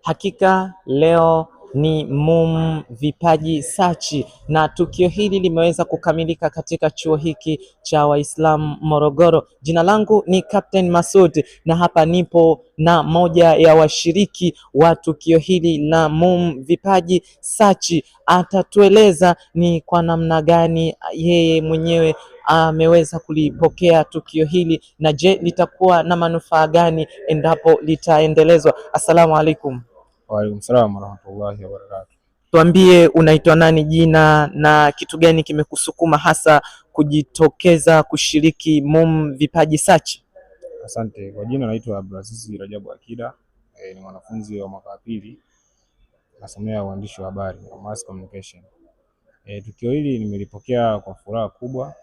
Hakika leo ni MUM Vipaji Search na tukio hili limeweza kukamilika katika chuo hiki cha Waislamu Morogoro. Jina langu ni Captain Masud na hapa nipo na moja ya washiriki wa tukio hili la MUM Vipaji Search. Atatueleza ni kwa namna gani yeye mwenyewe ameweza kulipokea tukio hili na je, litakuwa na manufaa gani endapo litaendelezwa. Assalamu alaikum. Wa alaikum salaam warahmatullahi wabarakatuh. Tuambie unaitwa nani, jina na kitu gani kimekusukuma hasa kujitokeza kushiriki MUM Vipaji Search? Asante. Kwa jina naitwa Abdulaziz Rajabu Akida. Ni mwanafunzi wa mwaka wa pili, nasomea uandishi wa habari na mass communication. Tukio hili nimelipokea kwa furaha kubwa.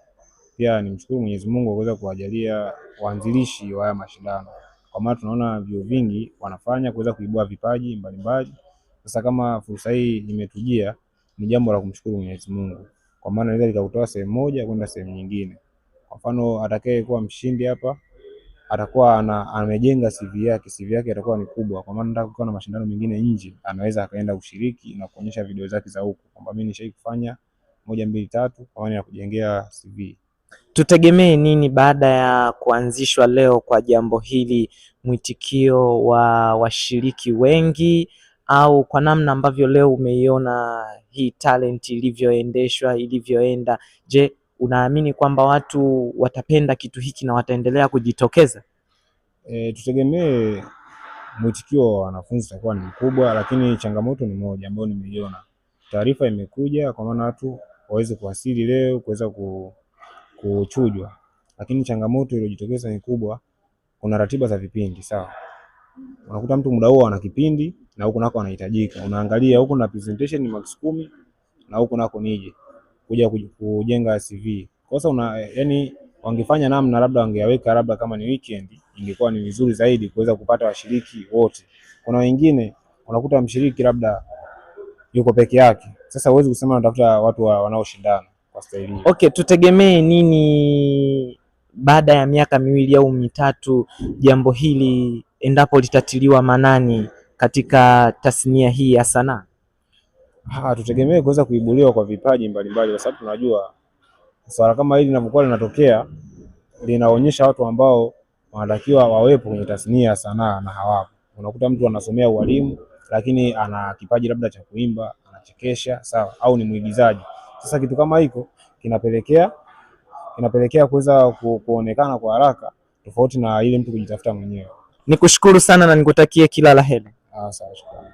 Pia nimshukuru Mwenyezi Mungu kwa kuweza kuwajalia waanzilishi wa haya mashindano. Kwa maana tunaona vyuo vingi wanafanya kuweza kuibua vipaji mbalimbali. Sasa kama fursa hii imetujia, ni jambo la kumshukuru Mwenyezi Mungu. Kwa maana inaweza likakutoa sehemu moja kwenda sehemu nyingine. Kwa mfano atakaye kuwa mshindi hapa atakuwa amejenga CV yake itakuwa ni kubwa. Kwa maana nataka kuwa na mashindano mengine nje, anaweza akaenda kushiriki na kuonyesha video zake za huko kwamba mimi nishai kufanya 1 2 3 kwa maana ya kujengea CV. Tutegemee nini baada ya kuanzishwa leo kwa jambo hili? Mwitikio wa washiriki wengi au kwa namna ambavyo leo umeiona hii talent ilivyoendeshwa, ilivyoenda, je, unaamini kwamba watu watapenda kitu hiki na wataendelea kujitokeza? Tutegemee mwitikio wa wanafunzi utakuwa ni mkubwa, lakini changamoto ni moja ambayo nimeiona. Taarifa imekuja kwa maana watu waweze kuwasili leo kuweza kuchujwa, lakini changamoto iliyojitokeza ni kubwa. Kuna ratiba za vipindi, sawa. Unakuta mtu muda huo ana kipindi na huko nako anahitajika. Unaangalia huko na presentation ni max 10 na huko nako nije kuja kujenga CV. Kosa yani wangefanya namna labda wangeweka labda kama ni weekend ingekuwa ni vizuri zaidi kuweza kupata washiriki wote. Kuna wengine unakuta mshiriki labda yuko peke yake. Sasa huwezi kusema unatafuta watu wanaoshindana kwa staili. Okay, tutegemee nini baada ya miaka 2 au 3 jambo hili endapo litatiliwa manani katika tasnia hii ya sanaa? Tutegemee kuweza kuibuliwa kwa vipaji mbalimbali, kwa sababu tunajua swala kama hili linapokuwa linatokea linaonyesha watu ambao wanatakiwa wawepo kwenye tasnia ya sanaa na hawapo. Unakuta mtu anasomea ualimu lakini ana kipaji labda cha kuimba, anachekesha, sawa, au ni mwigizaji. Sasa kitu kama hiko kinapelekea kuweza kuonekana kwa haraka tofauti na ile mtu kujitafuta mwenyewe. Nikushukuru sana na nikutakie kila la heri. Sawa, shukrani.